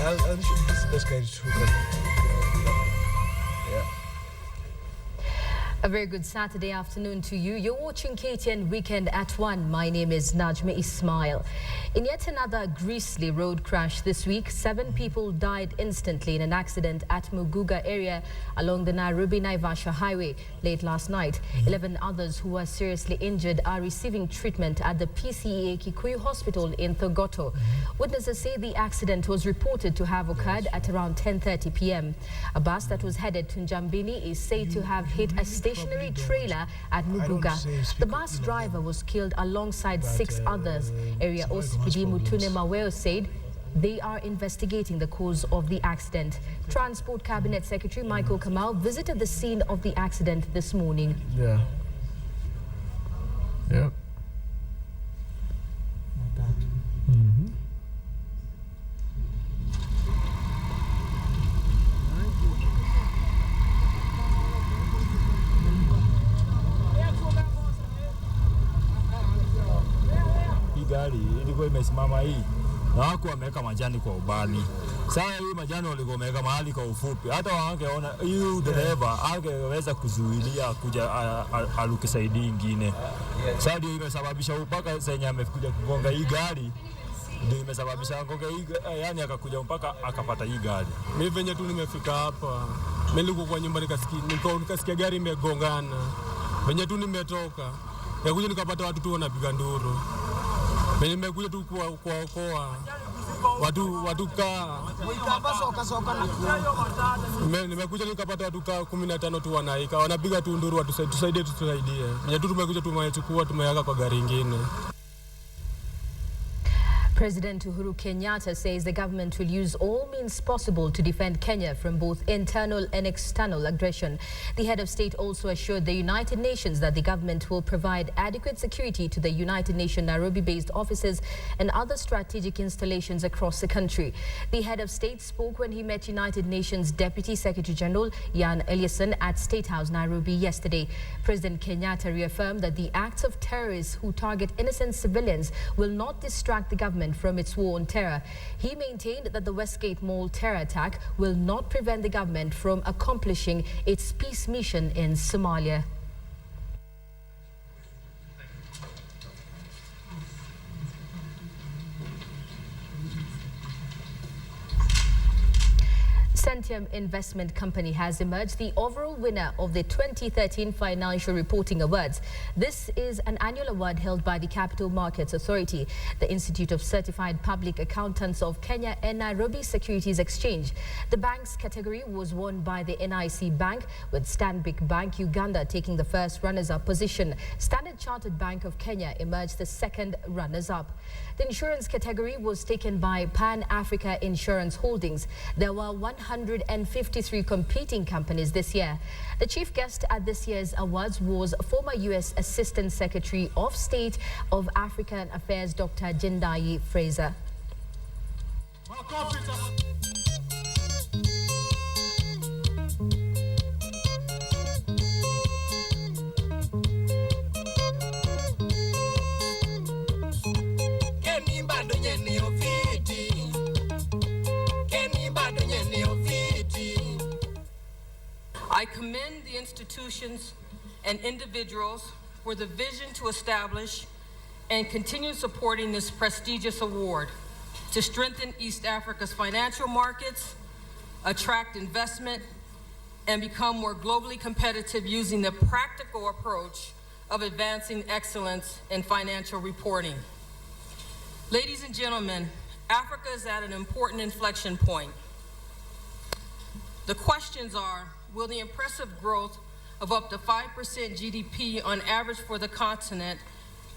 I'm sure this is the best guy who can. Yeah. A very good Saturday afternoon to you. You're watching KTN Weekend at One. My name is Najma Ismael. In yet another grisly road crash this week, 7 people died instantly in an accident at Muguga area along the Nairobi-Naivasha highway late last night. 11 others who are seriously injured are receiving treatment at the PCEA Kikuyu Hospital in Thogoto. Witnesses say the accident was reported to have occurred at around 10:30 p.m. A bus that was headed to Njambini is said to have hit a stationary trailer at Muguga. The bus driver was killed alongside 6 others. Area OCPD Mutune Maweo said they are investigating the cause of the accident. Transport Cabinet Secretary Michael Kamau visited the scene of the accident this morning. Yeah. Yep. Gari ilikuwa imesimama hii na wako wameweka majani kwa ubani. Sasa hii majani walikuwa wameweka mahali kwa ufupi, hata wangeona hii dereva angeweza kuzuilia kuja aluke saidi nyingine. Sasa ndio imesababisha mpaka senye amekuja kugonga hii gari, ndio imesababisha agonga hii, yani akakuja mpaka akapata hii gari. Mimi venye tu nimefika hapa, mimi nilikuwa kwa nyumba nikasikia gari imegongana. Venye tu nimetoka, nikakuja nikapata watu tu wanapiga nduru. Nimekuja tu kuwaokoa watu kaa. Nimekuja nikapata watu kaa 15 tu wanaika wanapiga tu nduru, tusaidie. Mwenye tu tumekuja tumechukua tumeweka kwa gari ingine. President Uhuru Kenyatta says the government will use all means possible to defend Kenya from both internal and external aggression. The head of state also assured the United Nations that the government will provide adequate security to the United Nations Nairobi-based offices and other strategic installations across the country. The head of state spoke when he met United Nations Deputy Secretary General Jan Eliasson at State House, Nairobi yesterday. President Kenyatta reaffirmed that the acts of terrorists who target innocent civilians will not distract the government from its war on terror. He maintained that the Westgate Mall terror attack will not prevent the government from accomplishing its peace mission in Somalia. Centium Investment Company has emerged the overall winner of the 2013 Financial Reporting Awards. This is an annual award held by the Capital Markets Authority, the Institute of Certified Public Accountants of Kenya and Nairobi Securities Exchange. The bank's category was won by the NIC Bank, with Stanbic Bank Uganda taking the first runners-up position. Standard Chartered Bank of Kenya emerged the second runners-up. The insurance category was taken by Pan Africa Insurance Holdings. There were 153 competing companies this year. The chief guest at this year's awards was former U.S. Assistant Secretary of State of African Affairs, Dr. Jindai Fraser. I commend the institutions and individuals for the vision to establish and continue supporting this prestigious award to strengthen East Africa's financial markets, attract investment, and become more globally competitive using the practical approach of advancing excellence in financial reporting. Ladies and gentlemen, Africa is at an important inflection point. The questions are, will the impressive growth of up to 5% GDP on average for the continent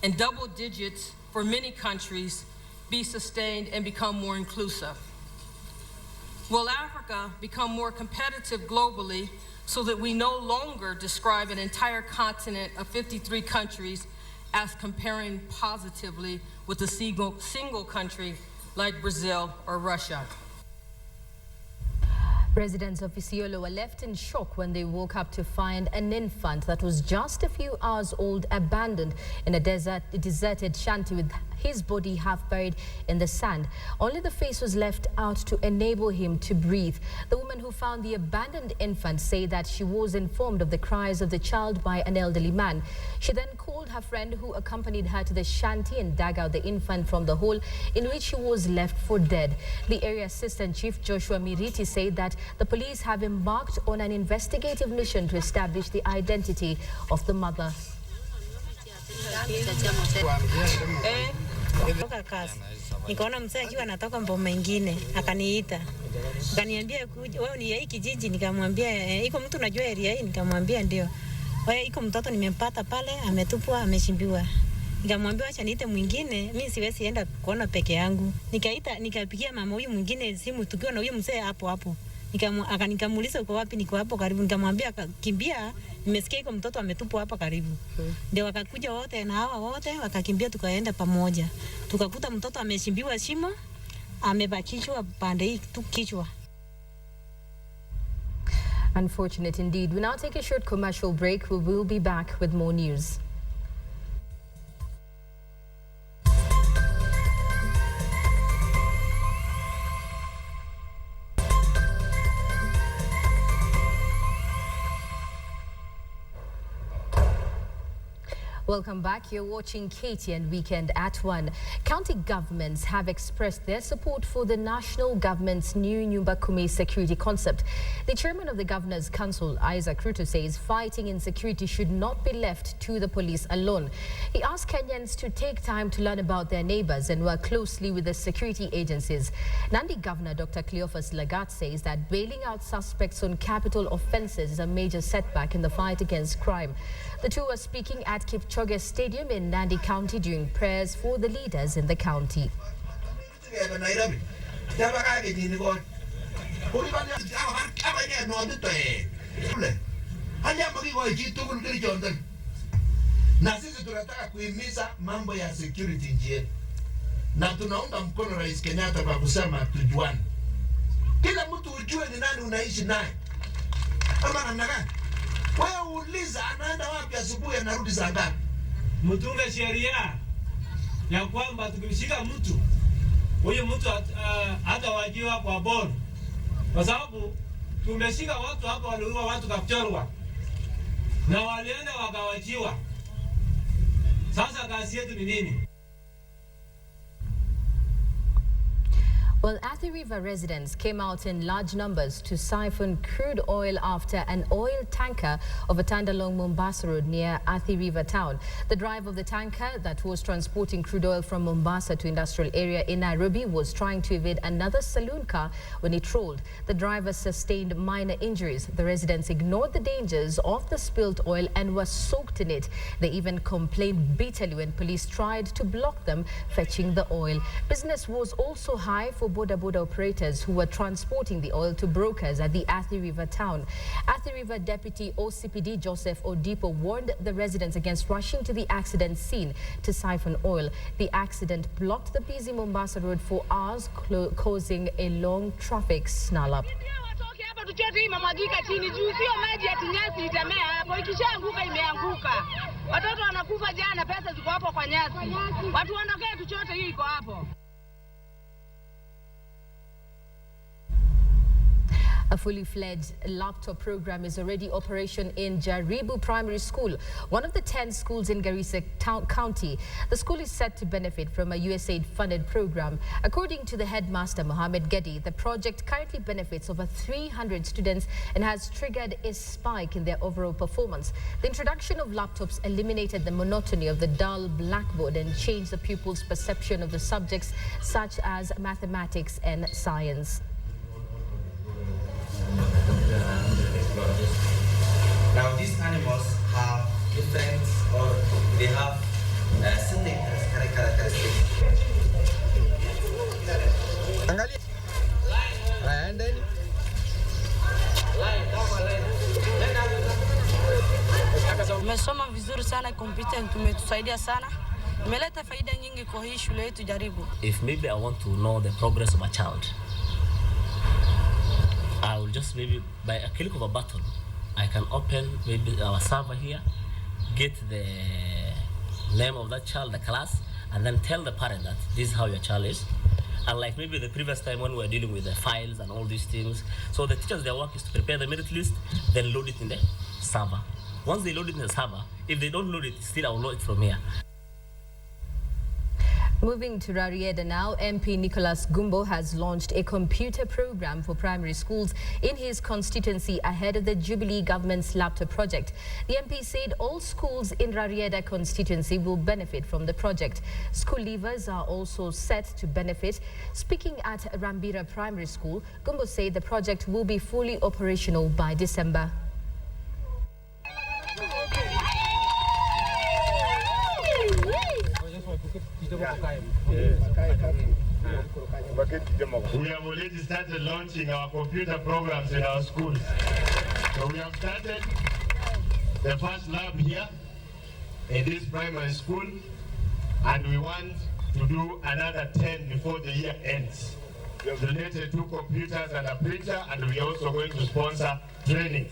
and double digits for many countries be sustained and become more inclusive? Will Africa become more competitive globally so that we no longer describe an entire continent of 53 countries as comparing positively with a single country like Brazil or Russia? Residents of Isiolo were left in shock when they woke up to find an infant that was just a few hours old abandoned in a deserted shanty with his body half buried in the sand. Only the face was left out to enable him to breathe. The woman who found the abandoned infant said that she was informed of the cries of the child by an elderly man. She then called her friend who accompanied her to the shanty and dug out the infant from the hole in which he was left for dead. The area assistant chief Joshua Miriti said that the police have embarked on an investigative mission to establish the identity of the mother. Nikaona mzee akiwa anatoka mboma ingine akaniita. Akaniambia wewe ni hii kijiji, nikamwambia iko mtu unajua area hii, nikamwambia ndio. Wewe iko mtoto nimempata pale ametupwa ameshimbiwa. Nikamwambia acha niite mwingine, mimi siwezi enda kuona peke yangu. Nikapigia mama huyu mwingine simu tukiwa na huyu mzee hapo hapo. Nikamuuliza uko wapi, niko hapo karibu. Nikamwambia kimbia, nimesikia iko mtoto ametupwa hapa karibu. Ndio wakakuja wote na hawa wote wakakimbia, tukaenda pamoja. Tukakuta mtoto ameshimbiwa shimo, amebakishwa pande hii tu kichwa. Unfortunate indeed. We now take a short commercial break. We will be back with more news. Welcome back. You're watching KTN Weekend at One. County governments have expressed their support for the national government's new Nyumba Kumi security concept. The chairman of the Governor's Council, Isaac Ruto, says fighting insecurity should not be left to the police alone. He asked Kenyans to take time to learn about their neighbors and work closely with the security agencies. Nandi Governor Dr. Cleophas Lagat says that bailing out suspects on capital offences is a major setback in the fight against crime. The two were speaking at Kipchoge Stadium in Nandi County during prayers for the leaders in the county. Na sisi tunataka kuhimiza mambo ya security nchini. Na tunaunga mkono Rais Kenyatta kwa kusema tujuane. Kila mtu ujue ni nani unaishi naye. Ama namna gani? Wewe uliza anaenda wapi asubuhi anarudi saa ngapi? Mtunge sheria ya kwamba tukimshika mtu huyu mtu hata wajiwa kwa bond. Kwa sababu tumeshika watu hapa waliua watu kapchorwa. Na walienda wakawajiwa. Sasa kazi yetu ni nini? Well, Athi River residents came out in large numbers to siphon crude oil after an oil tanker overturned along Mombasa Road near Athi River town. The driver of the tanker that was transporting crude oil from Mombasa to industrial area in Nairobi was trying to evade another saloon car when it rolled. The driver sustained minor injuries. The residents ignored the dangers of the spilled oil and were soaked in it. They even complained bitterly when police tried to block them fetching the oil. Business was also high for boda operators who were transporting the oil to brokers at the Athi River town. Athi River Deputy OCPD Joseph Odipo warned the residents against rushing to the accident scene to siphon oil. The accident blocked the busy Mombasa Road for hours, causing a long traffic snarl-up. A fully fledged laptop program is already operation in Jaribu Primary School, one of the 10 schools in Garissa County. The school is set to benefit from a USAID-funded program. According to the headmaster, Mohammed Gedi, the project currently benefits over 300 students and has triggered a spike in their overall performance. The introduction of laptops eliminated the monotony of the dull blackboard and changed the pupils' perception of the subjects such as mathematics and science. Now these animals have different, or they have certain characteristics. Tumesoma vizuri sana, kompyuta tumetusaidia sana. Imeleta faida nyingi kwa hii shule yetu Jaribu. If maybe I want to know the progress of a child, I will just maybe by a click of a button, I can open maybe our server here, get the name of that child, the class, and then tell the parent that this is how your child is. Unlike maybe the previous time when we were dealing with the files and all these things. So the teachers, their work is to prepare the merit list, then load it in the server. Once they load it in the server, if they don't load it, still I'll load it from here. Moving to Rarieda now, MP Nicholas Gumbo has launched a computer program for primary schools in his constituency ahead of the Jubilee government's laptop project. The MP said all schools in Rarieda constituency will benefit from the project. School leavers are also set to benefit. Speaking at Rambira Primary School, Gumbo said the project will be fully operational by December. We have already started launching our computer programs in our schools. So we have started the first lab here in this primary school, and we want to do another 10 before the year ends. We have donated 2 computers and a printer, and we are also going to sponsor training.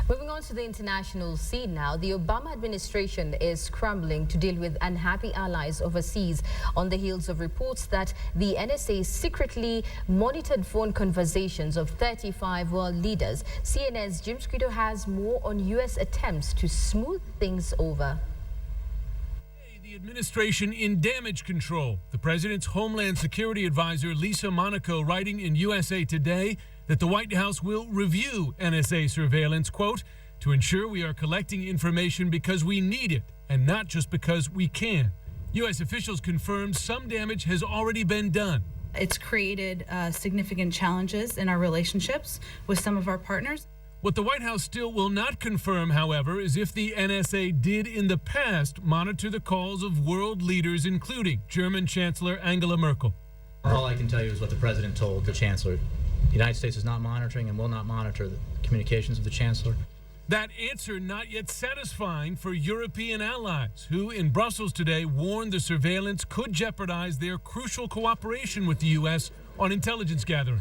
Moving on to the international scene now, the Obama administration is scrambling to deal with unhappy allies overseas on the heels of reports that the NSA secretly monitored phone conversations of 35 world leaders. CNN's Jim Squito has more on U.S. attempts to smooth things over. The administration in damage control. The president's Homeland Security advisor, Lisa Monaco, writing in USA Today that the White House will review NSA surveillance, quote, to ensure we are collecting information because we need it and not just because we can. U.S. officials confirmed some damage has already been done. It's created significant challenges in our relationships with some of our partners. What the White House still will not confirm, however, is if the NSA did in the past monitor the calls of world leaders, including German Chancellor Angela Merkel. All I can tell you is what the president told the chancellor. The United States is not monitoring and will not monitor the communications of the chancellor. That answer not yet satisfying for European allies, who in Brussels today warned the surveillance could jeopardize their crucial cooperation with the U.S. on intelligence gathering.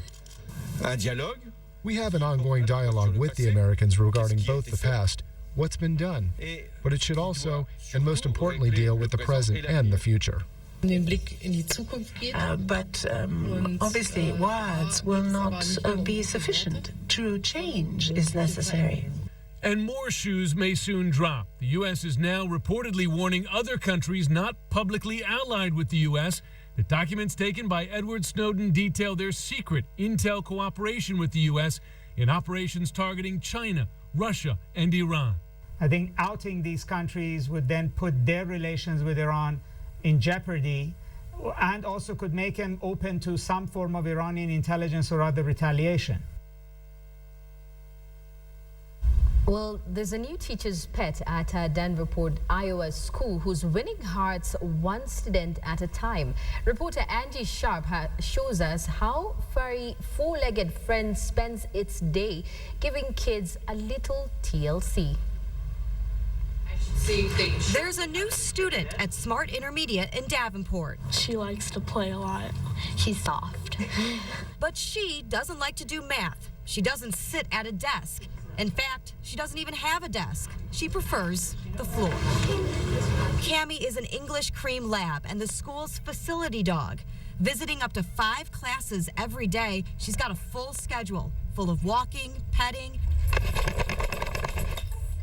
We have an ongoing dialogue with the Americans regarding both the past, what's been done, but it should also, and most importantly, deal with the present and the future. But obviously words will not be sufficient. True change is necessary. And more shoes may soon drop. The U.S. is now reportedly warning other countries not publicly allied with the U.S. that documents taken by Edward Snowden detail their secret intel cooperation with the U.S. in operations targeting China, Russia, and Iran. I think outing these countries would then put their relations with Iran in jeopardy, and also could make them open to some form of Iranian intelligence or other retaliation. Well, there's a new teacher's pet at Denverport, Iowa school who's winning hearts one student at a time. Reporter Angie Sharp shows us how furry four-legged friend spends its day, giving kids a little TLC. There's a new student at Smart Intermediate in Davenport. She likes to play a lot. She's soft. But she doesn't like to do math. She doesn't sit at a desk. In fact, she doesn't even have a desk. She prefers the floor. Cammie is an English cream lab and the school's facility dog. Visiting up to 5 classes every day, she's got a full schedule full of walking, petting,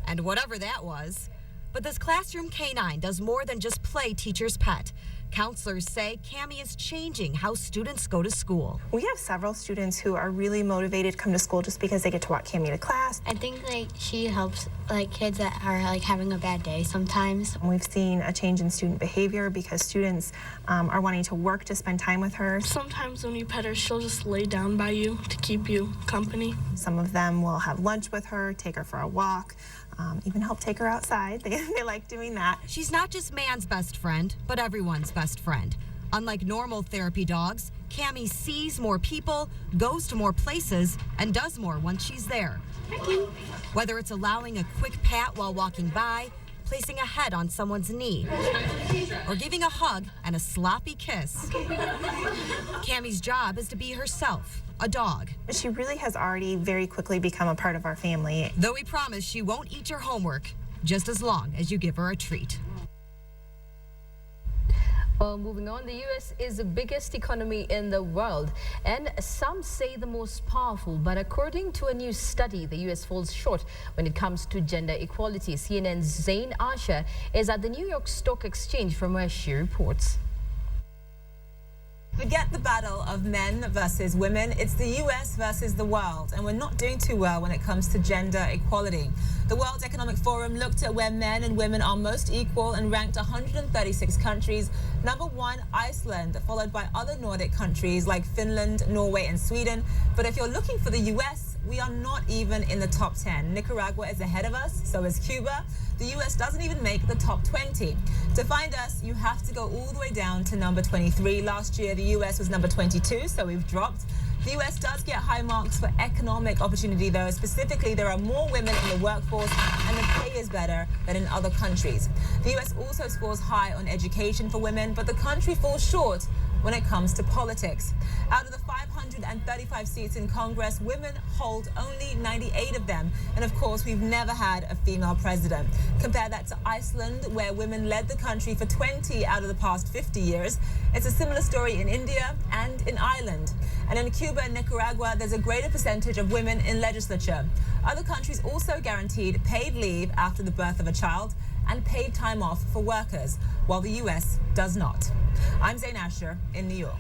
and whatever that was. But this classroom canine does more than just play teacher's pet. Counselors say Cammie is changing how students go to school. We have several students who are really motivated to come to school just because they get to walk Cammie to class. I think she helps kids that are having a bad day sometimes. We've seen a change in student behavior because students are wanting to work to spend time with her. Sometimes when you pet her, she'll just lay down by you to keep you company. Some of them will have lunch with her, take her for a walk, even help take her outside. They like doing that. She's not just man's best friend, but everyone's best friend. Unlike normal therapy dogs, Cammie sees more people, goes to more places, and does more once she's there. Whether it's allowing a quick pat while walking by, placing a head on someone's knee, or giving a hug and a sloppy kiss. Cammie's job is to be herself, a dog. She really has already very quickly become a part of our family. Though we promise she won't eat your homework, just as long as you give her a treat. Well, moving on, the U.S. is the biggest economy in the world, and some say the most powerful. But according to a new study, the U.S. falls short when it comes to gender equality. CNN's Zain Asher is at the New York Stock Exchange, from where she reports. Forget the battle of men versus women. It's the US versus the world, and we're not doing too well when it comes to gender equality. The World Economic Forum looked at where men and women are most equal and ranked 136 countries. Number 1, Iceland, followed by other Nordic countries like Finland, Norway, and Sweden. But if you're looking for the US, we are not even in the top 10. Nicaragua is ahead of us, so is Cuba. The US doesn't even make the top 20. To find us, you have to go all the way down to number 23. Last year, the US was number 22, so we've dropped. The US does get high marks for economic opportunity, though. Specifically, there are more women in the workforce and the pay is better than in other countries. The US also scores high on education for women, but the country falls short when it comes to politics. Out of the 535 seats in Congress, women hold only 98 of them. And of course, we've never had a female president. Compare that to Iceland, where women led the country for 20 out of the past 50 years. It's a similar story in India and in Ireland. And in Cuba and Nicaragua, there's a greater percentage of women in legislature. Other countries also guaranteed paid leave after the birth of a child and paid time off for workers, while the US does not. I'm Zain Asher in New York.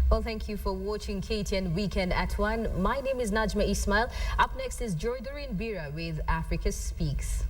Well, thank you for watching KTN Weekend at One. My name is Najma Ismael. Up next is Joy Doreen Bira with Africa Speaks.